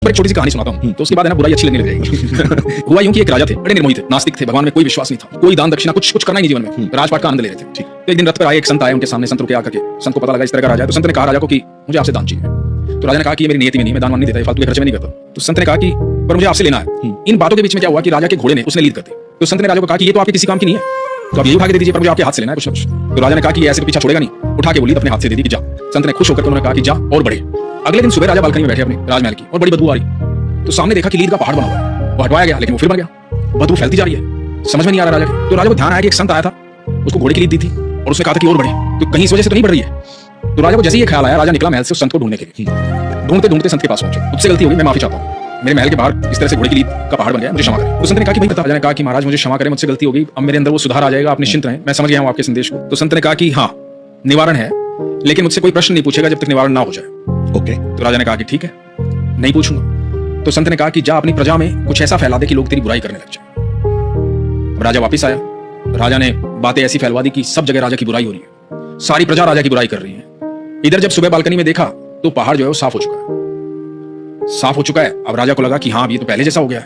पर एक छोटी सी कहानी सुनाता हूँ, तो उसके बाद है ना बुराई अच्छी लगने लग जाएगी। हुआ यूं कि एक राजा थे, बड़े निर्मोही थे, नास्तिक थे, भगवान में कोई विश्वास नहीं था, कोई दान दक्षिणा कुछ करना ही नहीं जीवन में, राजपाट का आनंद ले रहे थे। तो एक दिन रथ पर आए एक संत आए उनके सामने, संत रुके आकर के, संत को पता लगा इस तरह का राजा है, तो संत ने कहा राजा को कि मुझे आपसे दान चाहिए। तो राजा ने कहा कि ये मेरी नियति में नहीं, मैं दान नहीं देता, फालतू के खर्चे में नहीं करता। तो संत ने कहा कि पर मुझे आपसे लेना है। इन बातों के बीच में क्या हुआ कि राजा के घोड़े ने उसने लीड कर दी। तो संत ने राजा को कहा कि ये तो आपके किसी काम की नहीं है, तो आप ये उठा के दे दीजिए, पर मुझे आपके हाथ से लेना है कुछ ना कुछ। तो राजा ने कहा कि ये ऐसे पीछा छोड़ेगा नहीं, उठा के बोली अपने हाथ से दे दी कि जा। संत ने खुश होकर उन्होंने कहा कि जा और बढ़े। अगले दिन सुबह राजा बालकनी में बैठे अपने राजमहल की, और बड़ी बदबू आ रही। तो सामने देखा कि लीद का पहाड़ बना हुआ है, वो हटवाया गया लेकिन वो फिर बन गया, बदबू फैलती जा रही है, समझ में नहीं आ रहा राजा के। तो राजा को ध्यान आया कि एक संत आया था, उसको घोड़े की लीद दी थी और उसने कहा था कि और बढ़े, तो कहीं इस वजह से तो नहीं बढ़ रही है। तो राजा को जैसे ही ख्याल आया, राजा निकला महल से उस संत को ढूंढने के लिए। ढूंढते ढूंढते संत के पास पहुंचे, मुझसे गलती हो गई, मैं माफी चाहता हूँ, मेरे महल के बाहर इस तरह से घोड़े की लीद का पहाड़ बन गया, मुझे क्षमा करें। तो संत ने कहा कि भाई, राजा ने कहा कि महाराज मुझे क्षमा करें, मुझसे गलती हो गई, अब मेरे अंदर वो सुधार आ जाएगा, आप निश्चिंत रहें, मैं समझ गया हूँ आपके संदेश को। तो संत ने कहा कि हाँ निवारण है, लेकिन मुझसे कोई प्रश्न नहीं पूछेगा जब तक निवारण ना हो जाए। ओके। तो राजा ने कहा कि ठीक है, नहीं पूछूंगा। तो संत ने कहा कि जा अपनी प्रजा में कुछ ऐसा फैला दे कि लोग तेरी बुराई करने लग जाए। राजा वापिस आया, राजा ने बातें ऐसी फैलवा दी कि सब जगह राजा की बुराई हो रही है, सारी प्रजा राजा की बुराई कर रही है। इधर जब सुबह बालकनी में देखा तो पहाड़ जो है वो साफ हो चुका है, साफ हो चुका है। अब राजा को लगा कि हाँ ये तो पहले जैसा हो गया है,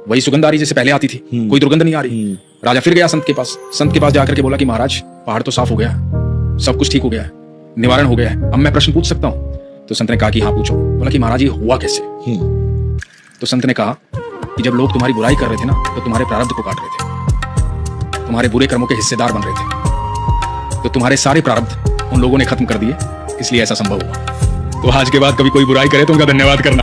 वही सुगंध आ रही जैसे पहले आती थी, कोई दुर्गंध नहीं आ रही। राजा फिर गया संत के पास, संत के पास जाकर के बोला कि महाराज पहाड़ तो साफ हो गया है, सब कुछ ठीक हो गया है, निवारण हो गया है, अब मैं प्रश्न पूछ सकता हूँ? तो संत ने कहा कि हाँ पूछो। बोला कि महाराज ये हुआ कैसे? तो संत ने कहा कि जब लोग तुम्हारी बुराई कर रहे थे ना, तो तुम्हारे प्रारब्ध को काट रहे थे, तुम्हारे बुरे कर्मों के हिस्सेदार बन रहे थे, तो तुम्हारे सारे प्रारब्ध उन लोगों ने खत्म कर दिए, इसलिए ऐसा संभव हुआ। तो आज के बाद कभी कोई बुराई करे तो उनका धन्यवाद करना।